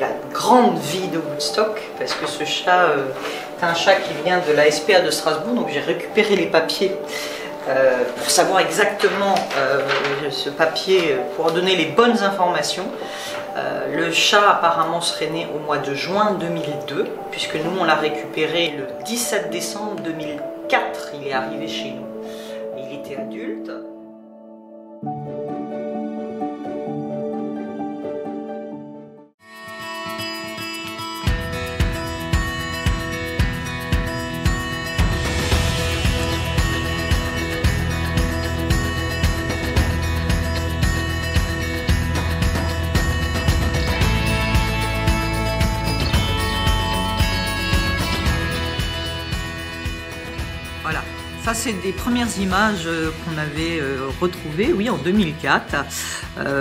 la grande vie de Woodstock, parce que ce chat est un chat qui vient de la SPA de Strasbourg, donc j'ai récupéré les papiers pour savoir exactement ce papier, pour donner les bonnes informations. Le chat apparemment serait né au mois de juin 2002, puisque nous on l'a récupéré le 17 décembre 2004, il est arrivé chez nous. Il était adulte. Voilà, ça c'est des premières images qu'on avait retrouvées, oui, en 2004.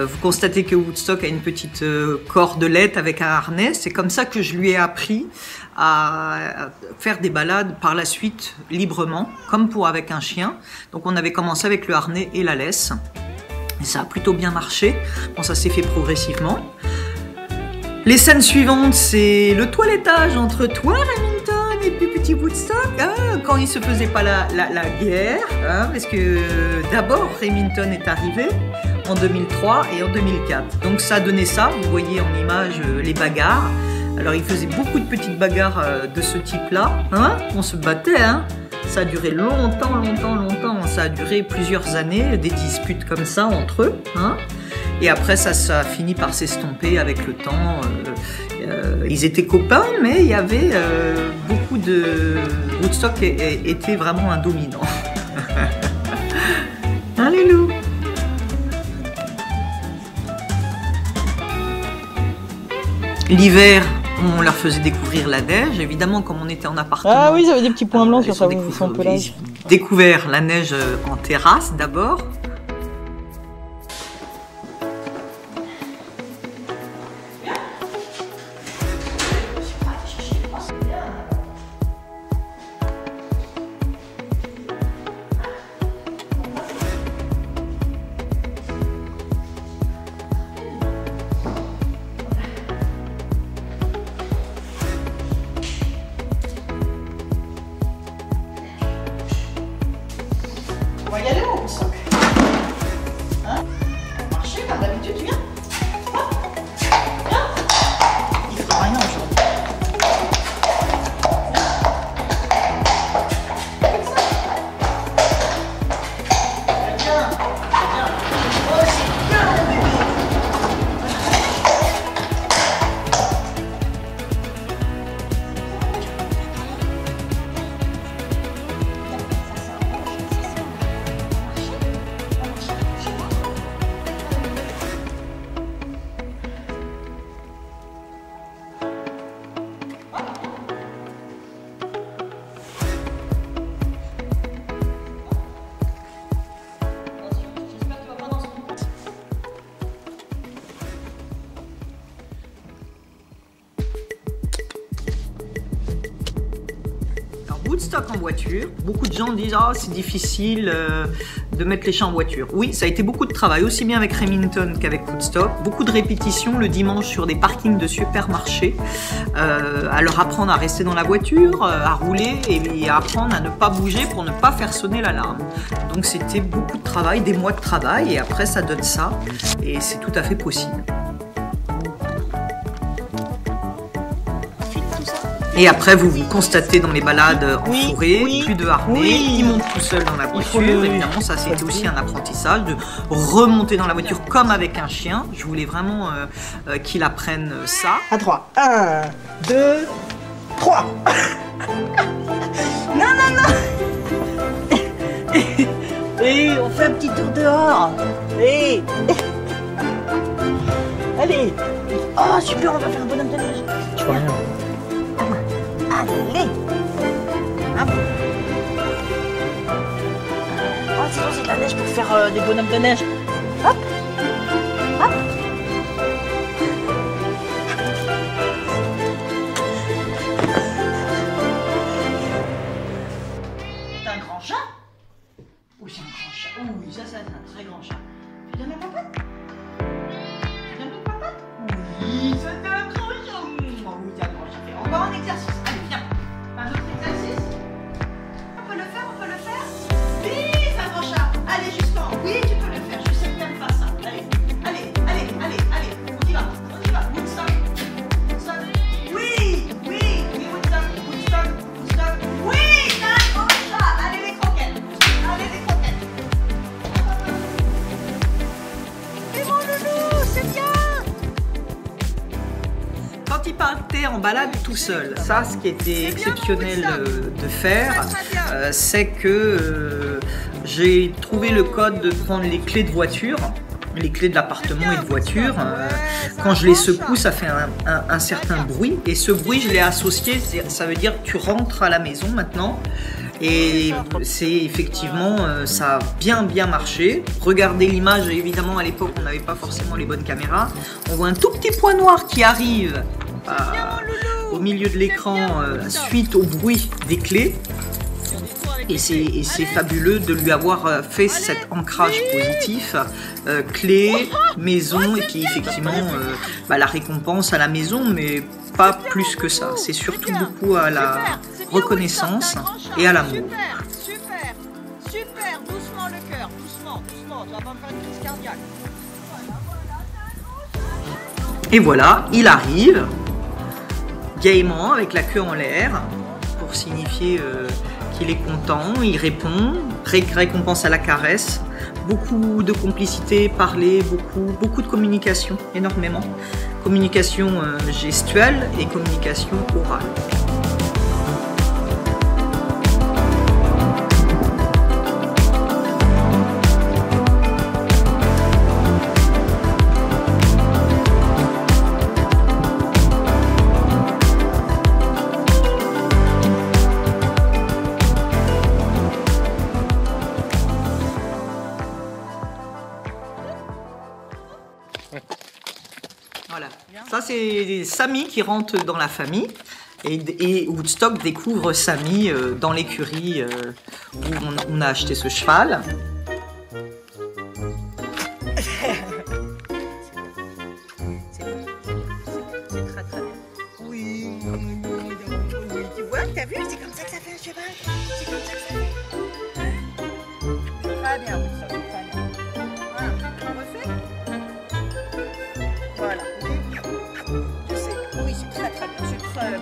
Vous constatez que Woodstock a une petite cordelette avec un harnais. C'est comme ça que je lui ai appris à faire des balades par la suite librement, comme pour avec un chien. Donc on avait commencé avec le harnais et la laisse. Et ça a plutôt bien marché. Bon, ça s'est fait progressivement. Les scènes suivantes, c'est le toilettage entre toi, Remington, et puis petit Woodstock, hein, quand il se faisait pas la guerre, hein, parce que d'abord Remington est arrivé en 2003 et en 2004. Donc ça a donné ça, vous voyez en image les bagarres. Alors il faisait beaucoup de petites bagarres de ce type-là, hein, on se battait, hein. Ça a duré longtemps, ça a duré plusieurs années, des disputes comme ça entre eux, hein. Et après, ça a fini par s'estomper avec le temps. Ils étaient copains, mais il y avait beaucoup de... Woodstock était vraiment un dominant. Hein, Loulou? L'hiver, on leur faisait découvrir la neige. Évidemment, comme on était en appartement... Ah oui, ça avait des petits points blancs sur son pelage. Découvert la neige en terrasse d'abord. On va y aller au Woodstock. Hein? On va marcher comme d'habitude, tu viens? Viens. Il fera rien aujourd'hui. Viens. Viens. Oh, c'est bien mon bébé. Woodstock en voiture. Beaucoup de gens disent « Ah, c'est difficile de mettre les chats en voiture ». Oui, ça a été beaucoup de travail, aussi bien avec Remington qu'avec Woodstock. Beaucoup de répétitions le dimanche sur des parkings de supermarchés, à leur apprendre à rester dans la voiture, à rouler et à apprendre à ne pas bouger pour ne pas faire sonner l'alarme. Donc c'était beaucoup de travail, des mois de travail, et après ça donne ça, et c'est tout à fait possible. Et après, vous constatez dans les balades en forêt, plus de harnais, il monte tout seul dans la voiture. Évidemment, ça c'était aussi un apprentissage de remonter dans la voiture comme avec un chien. Je voulais vraiment qu'il apprenne ça. À 3. 1, 2, 3. Non, non, non. Et on fait un petit tour dehors. Et... Allez. Oh, super, on va faire un bonhomme de neige. Tu vois rien. Allez. Ah bon. Oh, c'est de la neige pour faire des bonhommes de neige. Hop. Hop. C'est un grand chat? Oui, c'est un grand chat. Oh, oui, ça c'est un très grand chat. Tu donnes la papate? Tu donnes la papate? Oui, c'est un grand chat. balade tout seul. Ça, ce qui était exceptionnel de faire, c'est que j'ai trouvé le code de prendre les clés de voiture, les clés de l'appartement et de voiture. Quand je les secoue, ça fait un certain bruit. Et ce bruit, je l'ai associé, ça veut dire que tu rentres à la maison maintenant. Et c'est effectivement, ça a bien marché. Regardez l'image, évidemment à l'époque on n'avait pas forcément les bonnes caméras. On voit un tout petit point noir qui arrive au milieu de l'écran suite au bruit des clés. Et c'est fabuleux de lui avoir fait cet ancrage positif, clé, maison, et puis effectivement la récompense à la maison, mais pas plus que ça. C'est surtout beaucoup à la reconnaissance et à l'amour. Super, doucement le cœur, doucement, tu vas pas me faire une crise cardiaque. Et voilà, il arrive gaiement avec la queue en l'air pour signifier qu'il est content, il répond, récompense à la caresse, beaucoup de complicité, parler, beaucoup de communication, énormément. Communication gestuelle et communication orale. Voilà, ça c'est Samy qui rentre dans la famille et Woodstock découvre Samy dans l'écurie où on a acheté ce cheval. C'est très bien. Oui, tu vois, t'as vu, c'est comme ça que ça fait un cheval. C'est comme ça que ça fait. Très bien, ça va très bien. Voilà, on refait. Voilà, je sais, oui, c'est très bien, c'est très bien.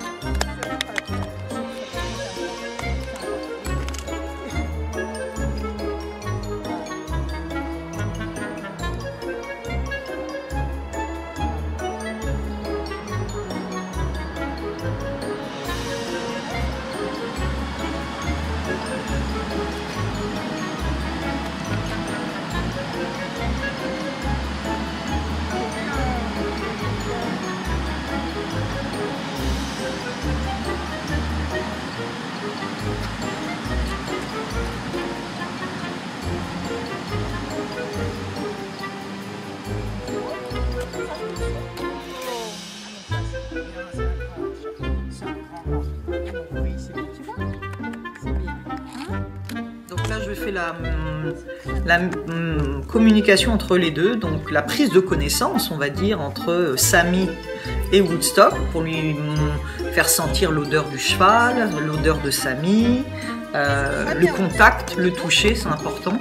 Je fais la communication entre les deux, donc la prise de connaissance, on va dire, entre Samy et Woodstock pour lui faire sentir l'odeur du cheval, l'odeur de Samy, le contact, le toucher, c'est important,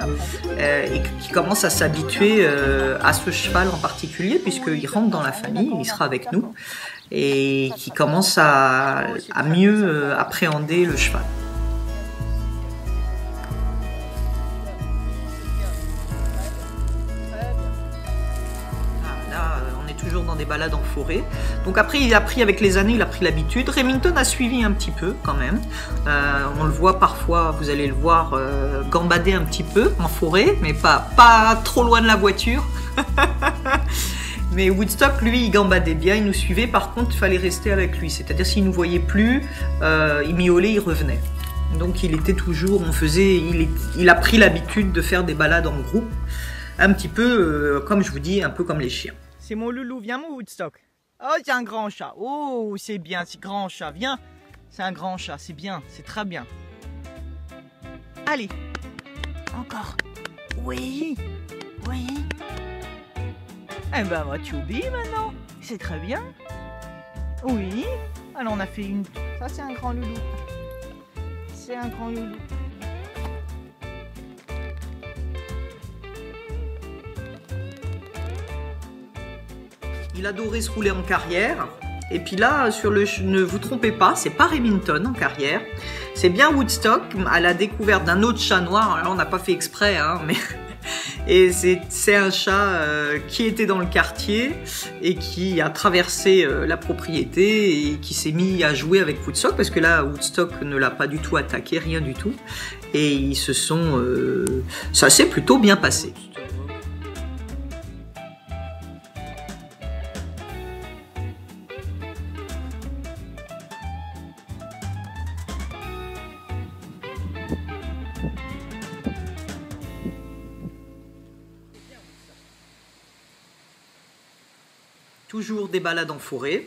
et qui commence à s'habituer à ce cheval en particulier, puisqu'il rentre dans la famille, il sera avec nous, et qui commence à mieux appréhender le cheval. Toujours dans des balades en forêt. Donc après, il a pris avec les années, il a pris l'habitude. Remington a suivi un petit peu quand même. On le voit parfois, vous allez le voir, gambader un petit peu en forêt, mais pas trop loin de la voiture. Mais Woodstock, lui, il gambadait bien, il nous suivait. Par contre, il fallait rester avec lui. C'est-à-dire, s'il ne nous voyait plus, il miaulait, il revenait. Donc il était toujours, il a pris l'habitude de faire des balades en groupe. Un petit peu, comme je vous dis, un peu comme les chiens. C'est mon loulou, viens mon Woodstock. Oh, c'est un grand chat. Oh, c'est bien, c'est grand chat. Viens. C'est un grand chat, c'est bien, c'est très bien. Allez. Encore. Oui. Oui. Eh ben, moi, Choubi maintenant. C'est très bien. Oui. Alors, on a fait une. Ça, c'est un grand loulou. C'est un grand loulou. Il adorait se rouler en carrière. Et puis là, ne vous trompez pas, c'est pas Remington en carrière. C'est bien Woodstock à la découverte d'un autre chat noir. Alors là, on n'a pas fait exprès, hein, mais Et c'est un chat qui était dans le quartier et qui a traversé la propriété et qui s'est mis à jouer avec Woodstock, parce que là, Woodstock ne l'a pas du tout attaqué, rien du tout. Et ils se sont... ça s'est plutôt bien passé. Toujours des balades en forêt,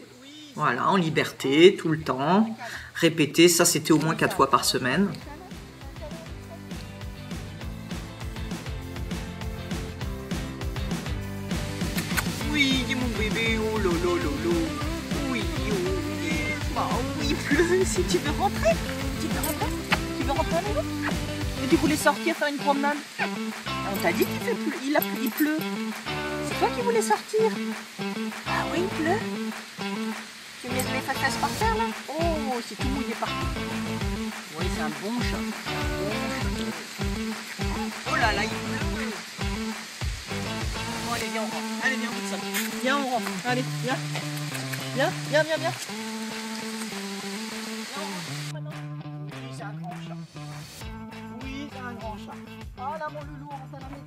voilà, en liberté, tout le temps, répéter, ça c'était au moins 4 fois par semaine. Oui, dis mon bébé, oh lolo lolo. Oui, oh oui, bah oui, il pleut. Si tu veux rentrer, tu veux rentrer, tu veux rentrer à la maison. Et tu voulais sortir faire une promenade. On t'a dit qu'il pleut. C'est toi qui voulais sortir. Ah oui, il pleut. Tu mets les fesses par terre là. Oh, c'est tout mouillé partout. Oui, c'est un bon chat. Oh là là, il pleut. Bon, allez, viens, on rentre. Allez, viens, on rentre. Viens, on rentre. Allez, viens. Viens, viens, viens, viens. Oui, c'est un grand chat. Oui, c'est un grand chat. Ah là, mon loulou, on rentre à la maison.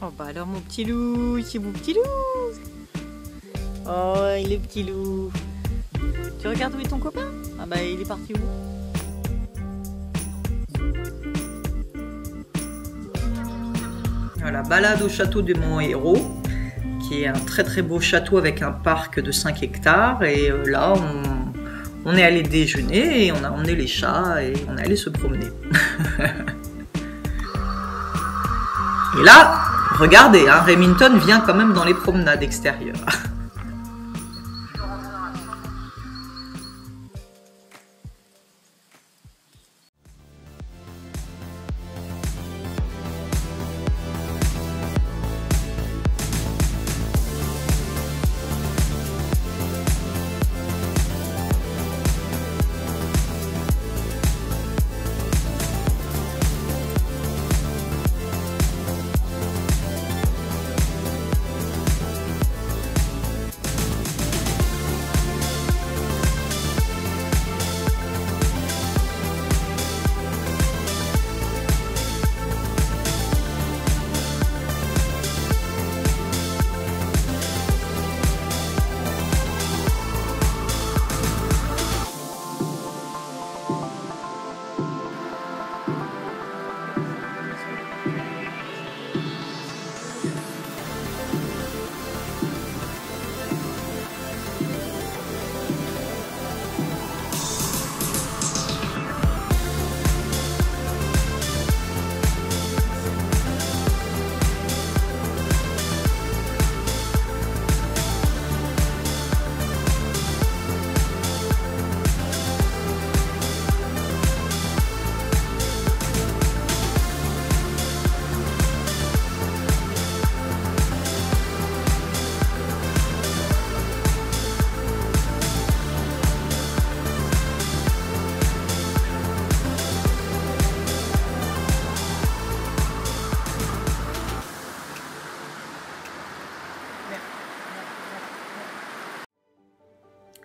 Oh bah alors mon petit loup, c'est mon petit loup. Oh, il est petit loup. Tu regardes où est ton copain? Ah bah il est parti où? Voilà, balade au château de Monhérault, qui est un très très beau château avec un parc de 5 hectares. Et là, on est allé déjeuner et on a emmené les chats et on est allé se promener. Et là, regardez, hein, Remington vient quand même dans les promenades extérieures.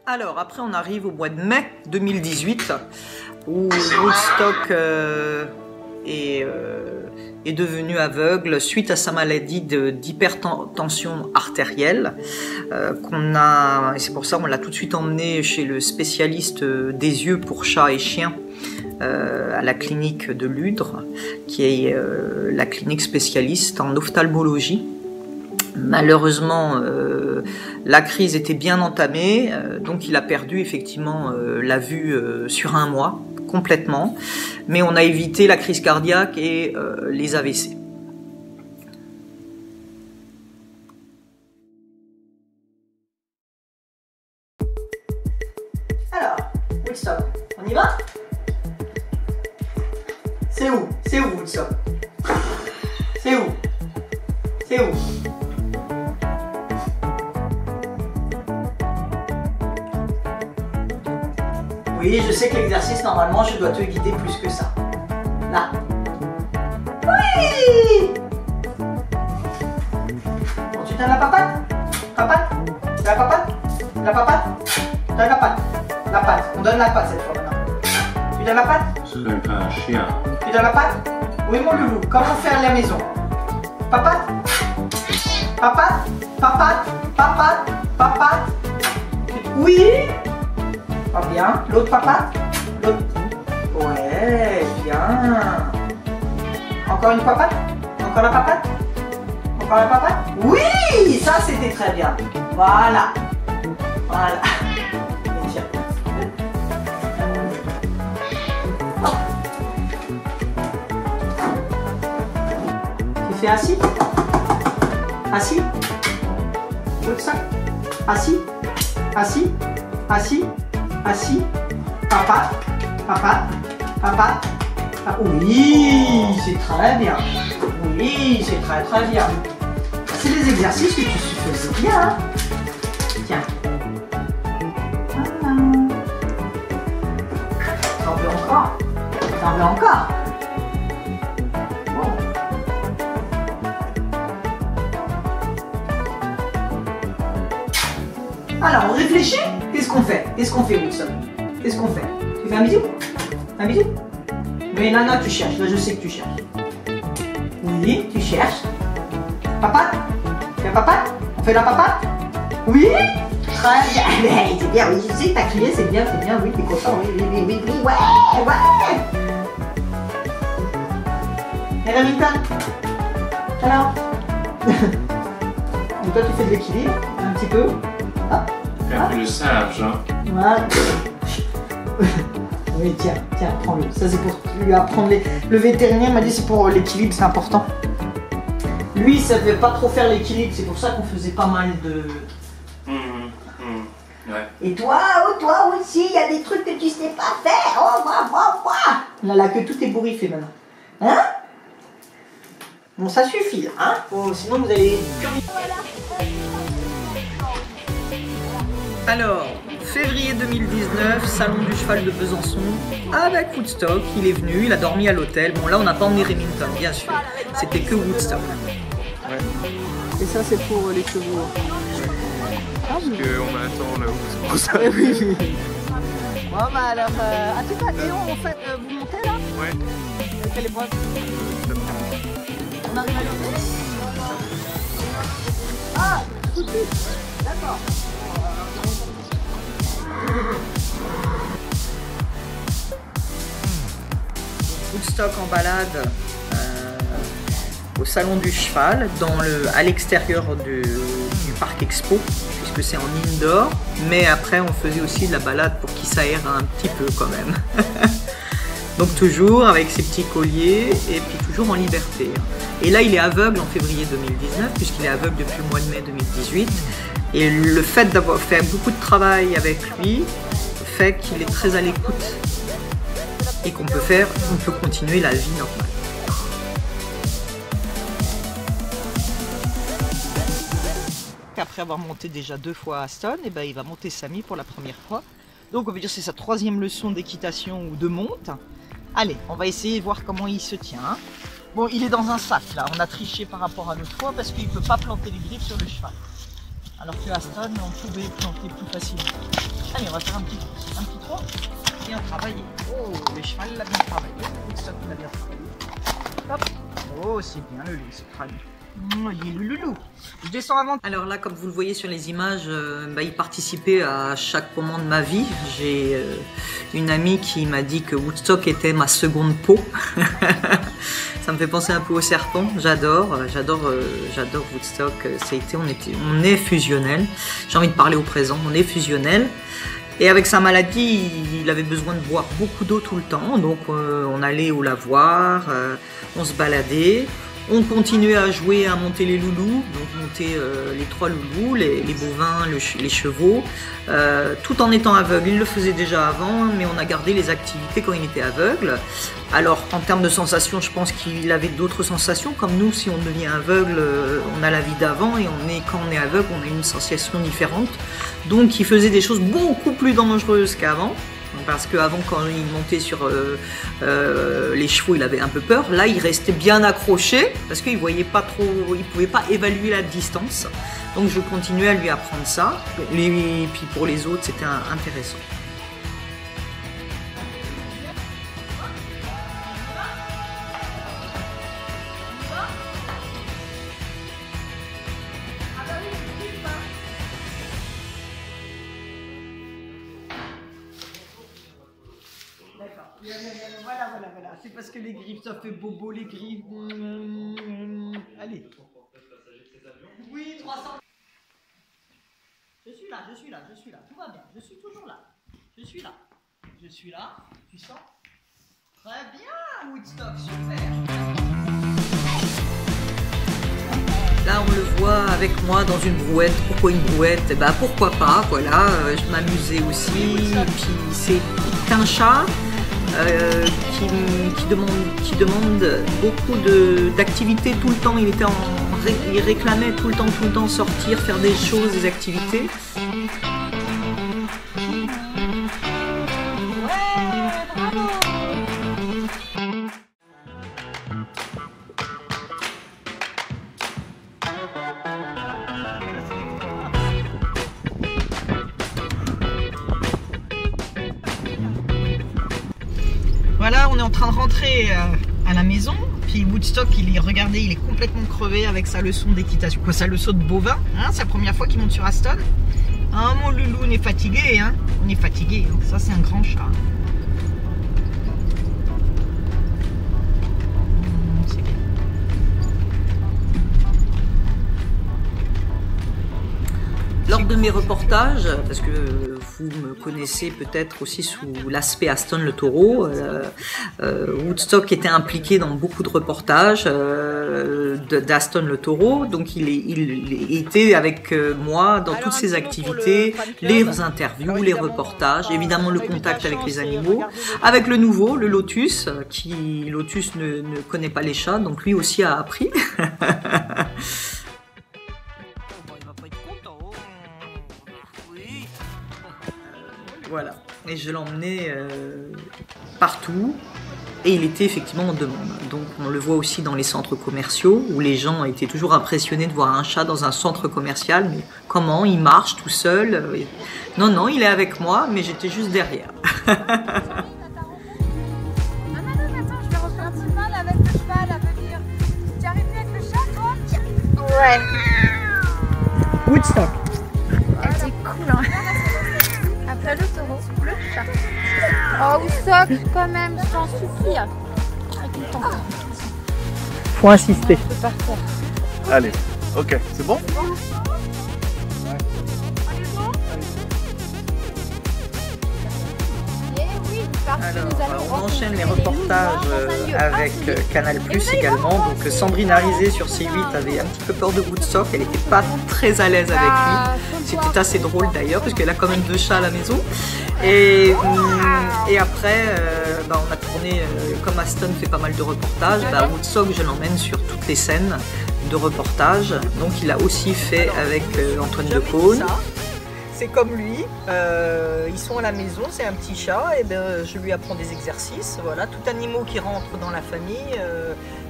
Alors, après, on arrive au mois de mai 2018, où Woodstock est devenu aveugle suite à sa maladie d'hypertension artérielle. Et c'est pour ça qu'on l'a tout de suite emmené chez le spécialiste des yeux pour chats et chiens, à la clinique de Ludre, qui est la clinique spécialiste en ophtalmologie. Malheureusement, la crise était bien entamée, donc il a perdu effectivement la vue sur un mois, complètement. Mais on a évité la crise cardiaque et les AVC. Alors, Woodstock, on y va? C'est où? C'est où Woodstock? C'est où? C'est où? Oui, je sais que l'exercice, normalement, je dois te guider plus que ça. Là. Oui. Bon, tu donnes la papate. Papate. La papate. La papate. Donne la patte. La patte. On donne la patte cette fois maintenant. Tu donnes la patte. Ce n'est pas un chien. Tu donnes la patte. Oui, mon loulou. Comment faire à la maison? Papate. Papate. Papate. Papate. Papate. Oui. Pas bien. L'autre papate. L'autre. Ouais, bien. Encore une papate. Encore la papate. Encore la papate. Oui, ça c'était très bien. Voilà. Voilà. Et tiens. Hop. Tu fais assis. Assis. Comme ça. Assis. Assis. Assis. Assis. Papa. Papa. Papa. Ah, oui, c'est très bien. Oui, c'est très très bien. C'est des exercices que tu faisais bien. Hein? Tiens. Voilà. T'en veux encore? T'en veux encore? Bon. Alors, on réfléchit. Qu'est-ce qu'on fait? Qu'est-ce qu'on fait, Wilson? Qu'est-ce qu'on fait? Tu fais un bisou? Un bisou? Mais Nana, tu cherches. Là, je sais que tu cherches. Oui, tu cherches. Papate? Tu fais papate? On fait la papate? Oui? Très bien. C'est bien, oui, je sais que t'as crié, c'est bien, oui, t'es content, oui, ouais. Et Remington? Alors? Donc toi, tu fais de l'équilibre, un petit peu. Hop. Fais un peu le sage, hein. Voilà. Oui, tiens, prends-le. Ça, c'est pour lui apprendre. Le vétérinaire m'a dit c'est pour l'équilibre, c'est important. Lui, il savait pas trop faire l'équilibre, c'est pour ça qu'on faisait pas mal de... Ouais. Et toi aussi, il y a des trucs que tu sais pas faire. Oh, moi. Là, que tout est bourriffé maintenant. Hein? Bon, ça suffit, hein? Oh, sinon, vous allez... Alors, février 2019, salon du cheval de Besançon, avec Woodstock. Il est venu, il a dormi à l'hôtel. Bon, là, on n'a pas emmené Remington, bien sûr. C'était que Woodstock. Ouais. Et ça, c'est pour les chevaux. Parce qu'on m'attend là-haut, c'est pour ça. Oui. Bon, bah alors, à tout à l'heure, en fait, vous montez là? Ouais. Quelle épreuve? On arrive à l'hôtel? Ah, tout de suite. D'accord. Woodstock en balade au salon du cheval, à l'extérieur du parc expo, puisque c'est en indoor, mais après on faisait aussi de la balade pour qu'il s'aère un petit peu quand même. Donc toujours avec ses petits colliers et puis toujours en liberté. Et là il est aveugle en février 2019, puisqu'il est aveugle depuis le mois de mai 2018. Et le fait d'avoir fait beaucoup de travail avec lui fait qu'il est très à l'écoute et qu'on peut continuer la vie normale. Après avoir monté déjà 2 fois Aston, et ben il va monter Samy pour la première fois. Donc on peut dire que c'est sa 3e leçon d'équitation ou de monte. Allez, on va essayer de voir comment il se tient. Bon, il est dans un sac là, on a triché par rapport à l'autre fois parce qu'il ne peut pas planter les griffes sur le cheval. Alors que Aston, on pouvait planter plus facilement. Allez, on va faire un petit trot. Bien travaillé. Oh, le cheval l'a bien travaillé. Woodstock l'a bien travaillé. Hop. Oh, c'est bien le loup, c'est crâne. Il est loulou. Je descends avant. Alors là, comme vous le voyez sur les images, il participait à chaque moment de ma vie. J'ai une amie qui m'a dit que Woodstock était ma seconde peau. Ça me fait penser un peu au serpent. J'adore Woodstock. On est fusionnel. J'ai envie de parler au présent. On est fusionnel. Et avec sa maladie, il avait besoin de boire beaucoup d'eau tout le temps. Donc on allait au lavoir, on se baladait. On continuait à jouer, à monter les loulous, donc monter les 3 loulous, les bovins, les chevaux, tout en étant aveugle. Il le faisait déjà avant, mais on a gardé les activités quand il était aveugle. Alors en termes de sensations, je pense qu'il avait d'autres sensations, comme nous, si on devient aveugle, on a la vie d'avant, et quand on est aveugle, on a une sensation différente. Donc il faisait des choses beaucoup plus dangereuses qu'avant. Parce qu'avant, quand il montait sur les chevaux, il avait un peu peur. Là, il restait bien accroché parce qu'il voyait pas trop, il pouvait pas évaluer la distance. Donc, je continuais à lui apprendre ça. Et puis pour les autres, c'était intéressant. Voilà. C'est parce que les griffes, ça fait bobo les griffes. Allez. Oui, 300. Je suis là. Tout va bien. Je suis toujours là. Je suis là. Tu sens? Très bien, Woodstock, super. Là, on le voit avec moi dans une brouette. Pourquoi une brouette? Eh ben, pourquoi pas, voilà. Je m'amusais aussi. Puis c'est un chat. Qui demande beaucoup d'activités tout le temps. Il réclamait tout le temps sortir, faire des choses, des activités. Ouais, bravo. Voilà, on est en train de rentrer à la maison. Puis Woodstock, regardez, il est complètement crevé avec sa leçon d'équitation, sa leçon de bovin. Hein, c'est la première fois qu'il monte sur Aston. Ah, mon loulou, on est fatigué, hein. On est fatigué. Ça, c'est un grand chat. C'est bien. Lors de mes reportages, parce que vous me connaissez peut-être aussi sous l'aspect Aston le taureau, Woodstock était impliqué dans beaucoup de reportages d'Aston le taureau, donc il était avec moi dans toutes ces activités, les interviews, les reportages, évidemment le contact avec les animaux, avec le nouveau, le Lotus, Lotus ne connaît pas les chats, donc lui aussi a appris. Voilà, et je l'emmenais partout et il était effectivement en demande. Donc on le voit aussi dans les centres commerciaux où les gens étaient toujours impressionnés de voir un chat dans un centre commercial. Mais comment? Il marche tout seul? Non, il est avec moi, mais j'étais juste derrière. Non, je vais reprendre un petit mal avec le cheval à venir. Tu arrives bien avec le chat, toi? Ouais. Woodstock. Elle était cool, hein. Après le taureau, le chat. Oh, Woodstock, quand même, je t'en supplie. Avec une tente. Faut insister. Je peux partir. Allez, ok, c'est bon? Alors, on enchaîne les reportages avec Canal+ également. Donc Sandrine Arizet sur C8 avait un petit peu peur de Woodstock, elle n'était pas très à l'aise avec lui. C'était assez drôle d'ailleurs, parce qu'elle a quand même 2 chats à la maison. Et après, on a tourné, comme Aston fait pas mal de reportages, Woodstock, je l'emmène sur toutes les scènes de reportage. Donc il a aussi fait avec Antoine Decaune. C'est comme lui, ils sont à la maison, c'est un petit chat, et je lui apprends des exercices. Voilà, tout animal qui rentre dans la famille,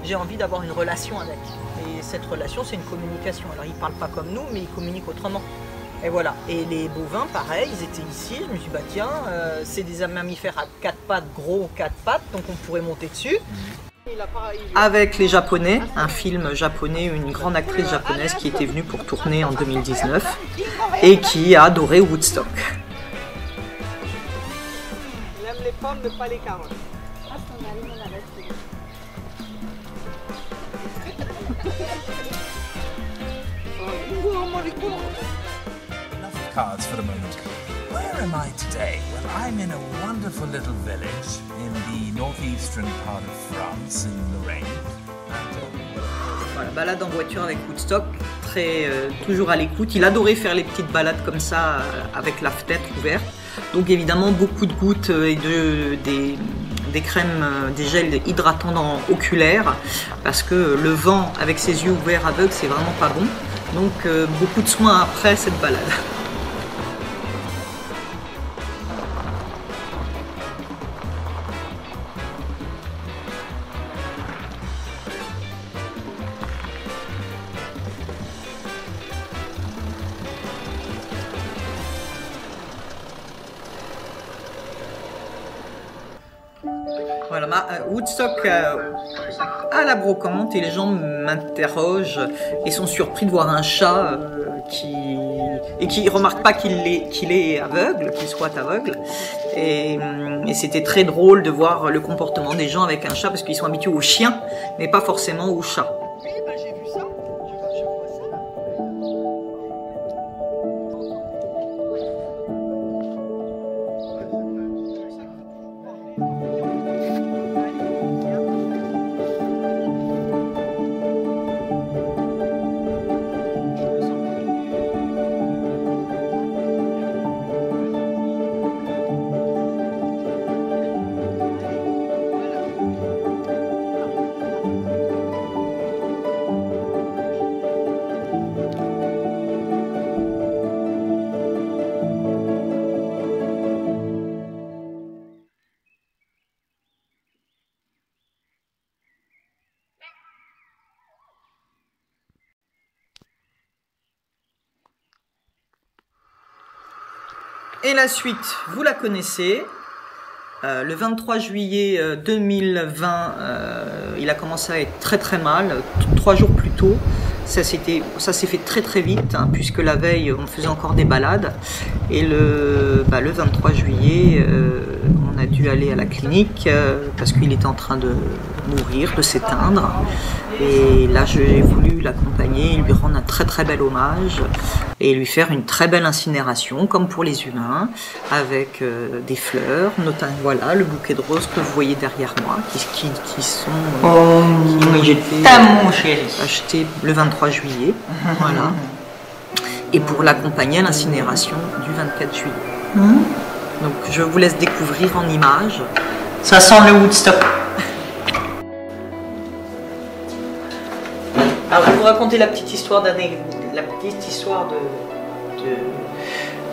j'ai envie d'avoir une relation avec. Et cette relation, c'est une communication. Alors ils ne parlent pas comme nous, mais ils communiquent autrement. Et voilà. Et les bovins, pareil, ils étaient ici. Je me suis dit, bah tiens, c'est des mammifères à 4 pattes, gros 4 pattes, donc on pourrait monter dessus. Avec les Japonais, un film japonais, une grande actrice japonaise qui était venue pour tourner en 2019 et qui a adoré Woodstock. Il aime les pommes, mais pas les carottes. Cards for the moment. Where am I today? Well, I'm in a wonderful little village in the northeastern part of France, in Lorraine. Voilà, balade en voiture avec Woodstock, toujours à l'écoute. Il adorait faire les petites balades comme ça avec la fenêtre ouverte. Donc évidemment beaucoup de gouttes et des crèmes, des gels hydratants oculaires, parce que le vent avec ses yeux ouverts aveugles, c'est vraiment pas bon. Donc beaucoup de soins après cette balade. Voilà, Woodstock à la brocante et les gens m'interrogent et sont surpris de voir un chat qui ne remarque pas qu'il est aveugle, qu'il soit aveugle. Et c'était très drôle de voir le comportement des gens avec un chat parce qu'ils sont habitués aux chiens, mais pas forcément aux chats. Oui, bah, j'ai vu ça. Je vois ça. Et la suite, vous la connaissez. Le 23 juillet 2020, il a commencé à être très très mal, 3 jours plus tôt. Ça s'est fait très très vite, hein, puisque la veille, on faisait encore des balades. Et le 23 juillet, on a dû aller à la clinique parce qu'il était en train de mourir, de s'éteindre. Et là, j'ai voulu l'accompagner, lui rendre un très très bel hommage et lui faire une très belle incinération, comme pour les humains, avec des fleurs, notamment voilà le bouquet de roses que vous voyez derrière moi, qui sont achetés le 23 juillet, voilà. Et pour l'accompagner à l'incinération du 24 juillet. Donc je vous laisse découvrir en images. Ça sent le Woodstock. Alors je vais vous raconter la petite histoire de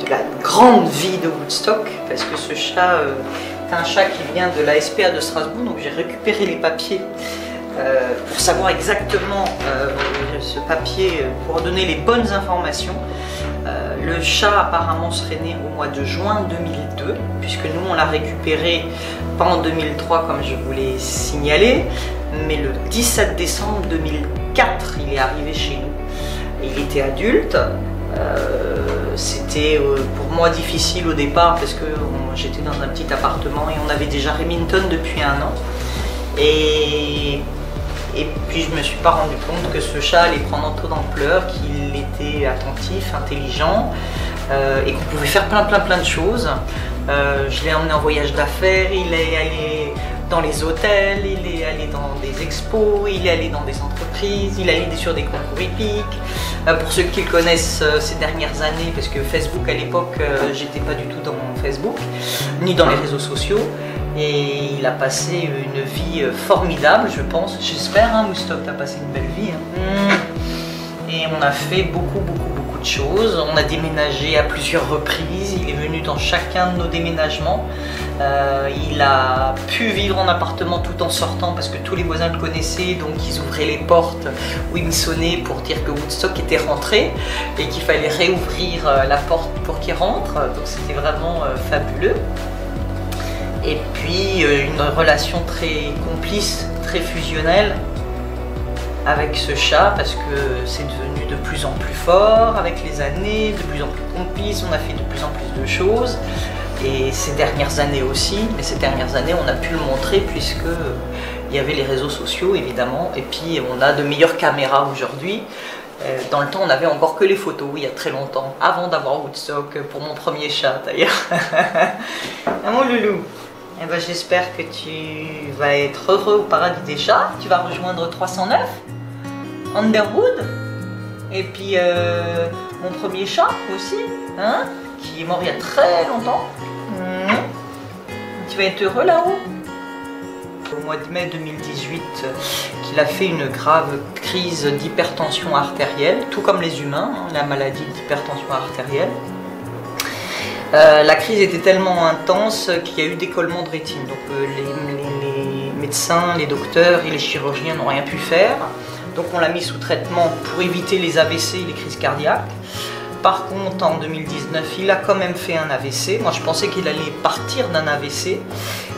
la grande vie de Woodstock, parce que ce chat est un chat qui vient de la SPA de Strasbourg, donc j'ai récupéré les papiers pour savoir exactement ce papier, pour donner les bonnes informations. Le chat apparemment serait né au mois de juin 2002, puisque nous on l'a récupéré pas en 2003 comme je vous l'ai signalé, mais le 17 décembre 2004 il est arrivé chez nous. Il était adulte. C'était pour moi difficile au départ parce que j'étais dans un petit appartement et on avait déjà Remington depuis 1 an. Et puis je me suis pas rendu compte que ce chat allait prendre autant d'ampleur, qu'il était attentif, intelligent et qu'on pouvait faire plein de choses. Je l'ai emmené en voyage d'affaires, il est allé dans les hôtels, il est allé dans des expos, il est allé dans des entreprises, il est allé sur des concours hippiques. Pour ceux qui le connaissent ces dernières années, parce que Facebook à l'époque, j'étais pas du tout dans mon Facebook, ni dans les réseaux sociaux. Et il a passé une vie formidable, je pense. J'espère, hein, Woodstock, t'as passé une belle vie. Hein. Et on a fait beaucoup de choses. On a déménagé à plusieurs reprises. Il est venu dans chacun de nos déménagements. Il a pu vivre en appartement tout en sortant parce que tous les voisins le connaissaient. Donc ils ouvraient les portes ou ils me sonnaient pour dire que Woodstock était rentré et qu'il fallait réouvrir la porte pour qu'il rentre. Donc c'était vraiment fabuleux. Et puis une relation très complice, très fusionnelle avec ce chat parce que c'est devenu de plus en plus fort avec les années, de plus en plus complice, on a fait de plus en plus de choses. Et ces dernières années aussi, mais ces dernières années on a pu le montrer puisque il y avait les réseaux sociaux évidemment et puis on a de meilleures caméras aujourd'hui. Dans le temps on n'avait encore que les photos il y a très longtemps, avant d'avoir Woodstock pour mon premier chat d'ailleurs. Mon loulou. Eh ben, j'espère que tu vas être heureux au paradis des chats. Tu vas rejoindre 309, Underwood. Et puis mon premier chat aussi, hein, qui est mort il y a très longtemps. Tu vas être heureux là-haut. Au mois de mai 2018, qu'il a fait une grave crise d'hypertension artérielle, tout comme les humains, hein, la maladie d'hypertension artérielle. La crise était tellement intense qu'il y a eu décollement de rétine. Donc les médecins, les docteurs et les chirurgiens n'ont rien pu faire. Donc on l'a mis sous traitement pour éviter les AVC et les crises cardiaques. Par contre, en 2019, il a quand même fait un AVC. Moi, je pensais qu'il allait partir d'un AVC.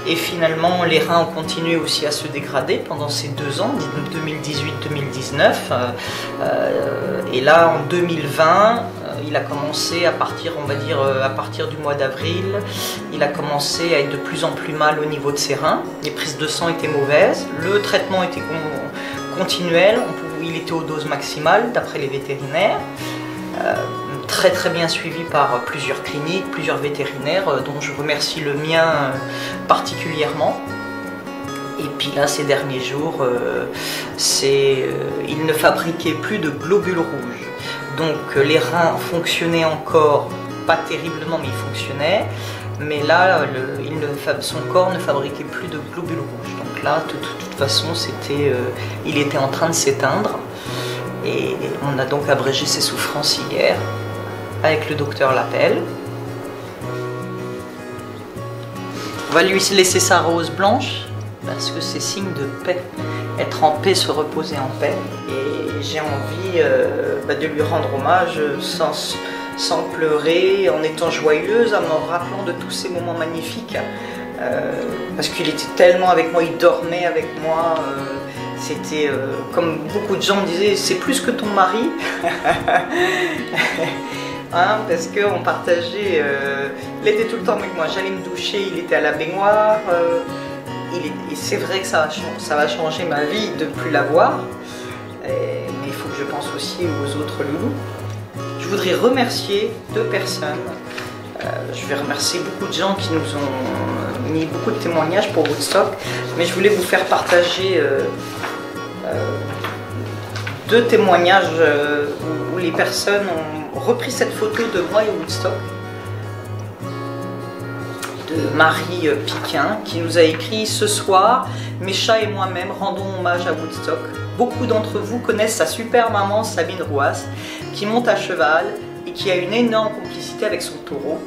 Et finalement, les reins ont continué aussi à se dégrader pendant ces 2 ans, 2018-2019. Et là, en 2020, il a commencé à partir, on va dire, à partir du mois d'avril, il a commencé à être de plus en plus mal au niveau de ses reins. Les prises de sang étaient mauvaises, le traitement était continuel, il était aux doses maximales d'après les vétérinaires. Très très bien suivi par plusieurs cliniques, plusieurs vétérinaires, dont je remercie le mien particulièrement. Et puis là, ces derniers jours, il ne fabriquait plus de globules rouges. Donc les reins fonctionnaient encore, pas terriblement, mais ils fonctionnaient. Mais là, son corps ne fabriquait plus de globules rouges. Donc là, de toute façon, il était en train de s'éteindre. Et on a donc abrégé ses souffrances hier avec le docteur Lapelle. On va lui laisser sa rose blanche parce que c'est signe de paix. Être en paix, se reposer en paix. Et j'ai envie de lui rendre hommage sans pleurer, en étant joyeuse, en me rappelant de tous ces moments magnifiques. Parce qu'il était tellement avec moi, il dormait avec moi. C'était comme beaucoup de gens me disaient, c'est plus que ton mari. Hein, parce qu'on partageait, il était tout le temps avec moi, j'allais me doucher, il était à la baignoire, et c'est vrai que ça va changer ma vie de ne plus l'avoir, mais il faut que je pense aussi aux autres loulous. Je voudrais remercier 2 personnes, je vais remercier beaucoup de gens qui nous ont mis beaucoup de témoignages pour Woodstock, mais je voulais vous faire partager 2 témoignages où les personnes ont repris cette photo de moi et Woodstock, de Marie Piquin, qui nous a écrit: ce soir, mes chats et moi-même rendons hommage à Woodstock. Beaucoup d'entre vous connaissent sa super maman Sabine Rouas, qui monte à cheval et qui a une énorme complicité avec son taureau.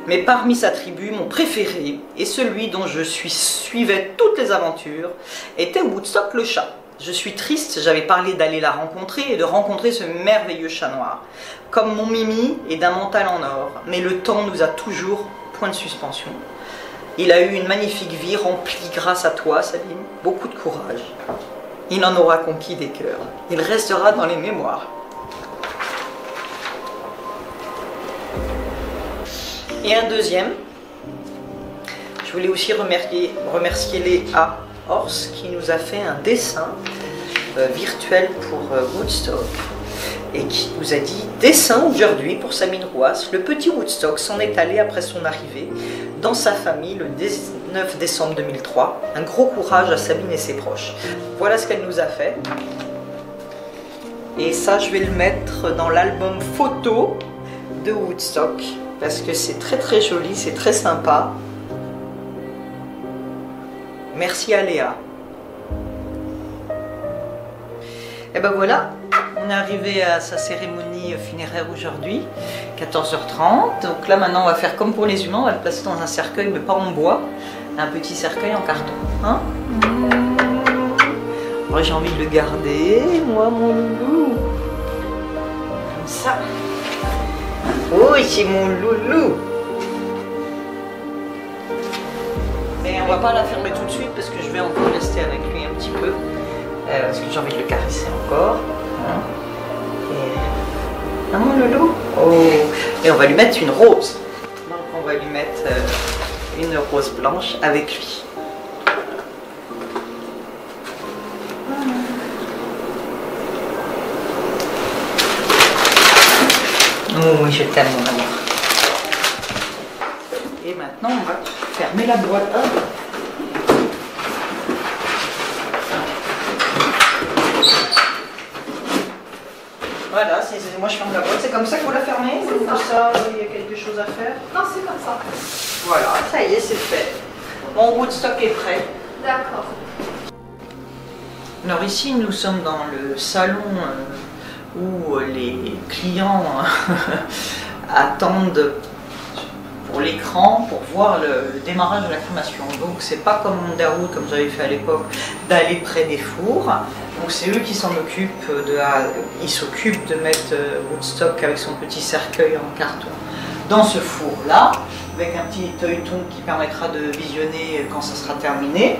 Mais parmi sa tribu, mon préféré, et celui dont je suivais toutes les aventures, était Woodstock le chat. Je suis triste, j'avais parlé d'aller la rencontrer et de rencontrer ce merveilleux chat noir. Comme mon Mimi est d'un mental en or, mais le temps nous a toujours point de suspension. Il a eu une magnifique vie remplie grâce à toi, Sabine. Beaucoup de courage. Il en aura conquis des cœurs. Il restera dans les mémoires. Et un deuxième, je voulais aussi remercier Léa Horst qui nous a fait un dessin virtuel pour Woodstock et qui nous a dit: dessin aujourd'hui pour Sabine Rouas. Le petit Woodstock s'en est allé après son arrivée dans sa famille le 19 décembre 2003. Un gros courage à Sabine et ses proches. Voilà ce qu'elle nous a fait. Et ça, je vais le mettre dans l'album photo de Woodstock parce que c'est très très joli, c'est très sympa. Merci à Léa. Et ben voilà, on est arrivé à sa cérémonie funéraire aujourd'hui, 14h30. Donc là maintenant on va faire comme pour les humains, on va le placer dans un cercueil, mais pas en bois, un petit cercueil en carton. Hein? Moi j'ai envie de le garder, moi mon loulou. Comme ça. Oui, c'est mon loulou. Mais on va pas la fermer tout de suite parce que je vais encore rester avec lui un petit peu. Parce que j'ai envie de le caresser encore. Hein. Et... Ah mon loulou. Oh. Et on va lui mettre une rose. Donc on va lui mettre une rose blanche avec lui. Oh oui, je t'aime mon amour. Et maintenant on va fermer la boîte. Voilà, moi je ferme la boîte. C'est comme ça qu'il faut la fermer ou pour ça il y a quelque chose à faire? Non, c'est comme ça. Voilà, ça y est, c'est fait. Mon Woodstock est prêt. D'accord. Alors ici, nous sommes dans le salon où les clients attendent pour l'écran pour voir le démarrage de la crémation. Donc c'est pas comme Underwood, comme j'avais fait à l'époque, d'aller près des fours. Donc c'est eux qui s'en occupent, ils s'occupent de mettre Woodstock avec son petit cercueil en carton dans ce four là. avec un petit œilleton qui permettra de visionner quand ça sera terminé.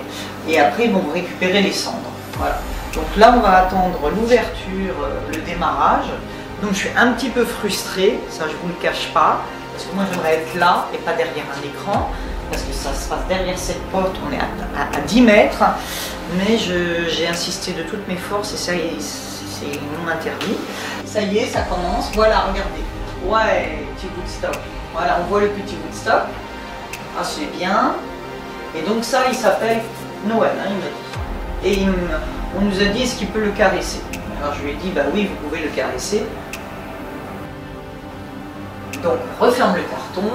Et après, ils vont récupérer les cendres. Voilà. Donc là, on va attendre l'ouverture, le démarrage. Donc je suis un petit peu frustrée, ça je vous le cache pas, parce que moi j'aimerais être là et pas derrière un écran, parce que ça se passe derrière cette porte, on est à 10 mètres, mais j'ai insisté de toutes mes forces et ça y est, c'est non interdit. Ça y est, ça commence, voilà, regardez. Ouais, petit Woodstock. Voilà, on voit le petit Woodstock. Ah, c'est bien. Et donc ça, il s'appelle Noël, hein, il m'a dit. Et on nous a dit, est-ce qu'il peut le caresser? Alors je lui ai dit, bah oui, vous pouvez le caresser. Donc on referme le carton,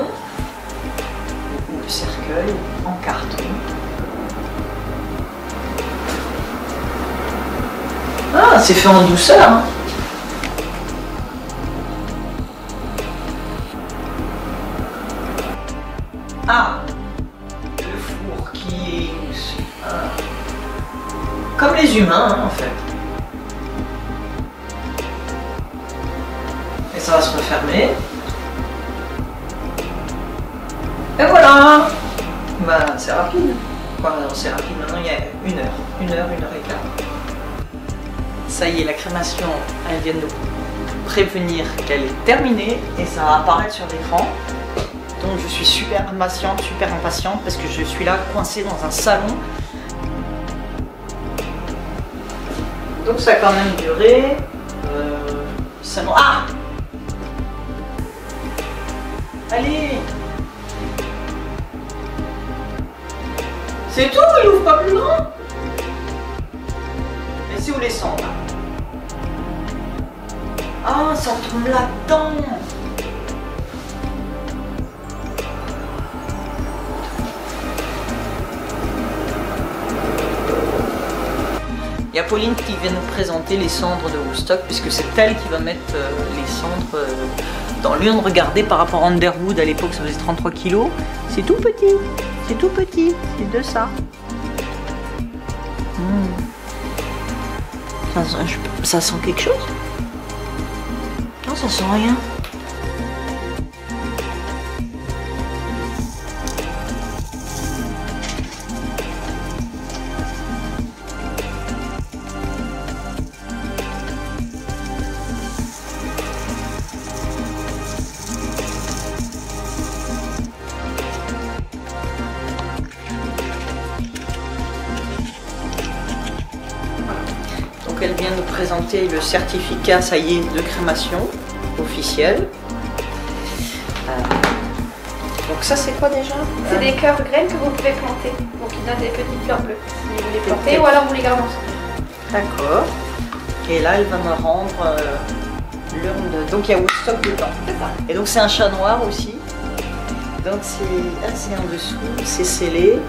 ou le cercueil en carton. Ah, c'est fait en douceur, hein. Ah, le four qui est comme les humains, hein, en fait. Et ça va se refermer. Et voilà. Bah, c'est rapide. Quoi, non, c'est rapide. Maintenant, il y a une heure et quart. Ça y est, la crémation, elle vient de nous prévenir qu'elle est terminée et ça va apparaître sur l'écran. Donc je suis super impatiente parce que je suis là coincée dans un salon. Donc ça a quand même duré. Ah! Allez! C'est tout, il ouvre pas plus grand? Mais c'est où les cendres? Ah, ça tombe là-dedans! Il y a Pauline qui vient nous présenter les cendres de Woodstock, puisque c'est elle qui va mettre les cendres dans l'urne. Regardez, par rapport à Underwood, à l'époque ça faisait 33 kg. C'est tout petit, c'est de ça. Ça sent quelque chose? Non, ça sent rien. Donc elle vient nous présenter le certificat, ça y est, de crémation officiel. Donc ça c'est quoi déjà? C'est des cœurs graines que vous pouvez planter. Donc il y a des petites fleurs bleues. Si vous les plantez ou alors vous les gardez ensemble. D'accord. Et là elle va me rendre l'urne de... Donc il y a Woodstock dedans. C'est ça. Et donc c'est un chat noir aussi. Donc c'est en dessous, c'est scellé.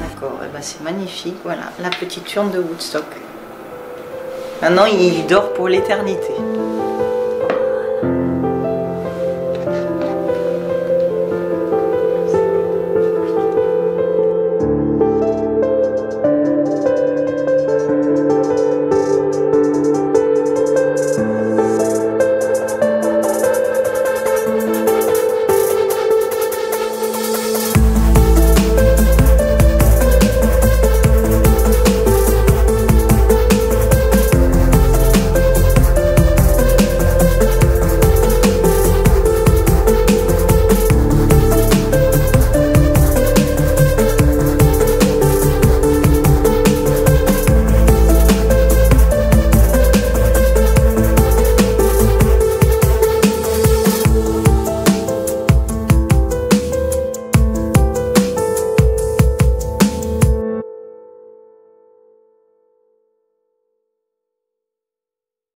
D'accord, et ben c'est magnifique. Voilà, la petite urne de Woodstock. Maintenant il dort pour l'éternité.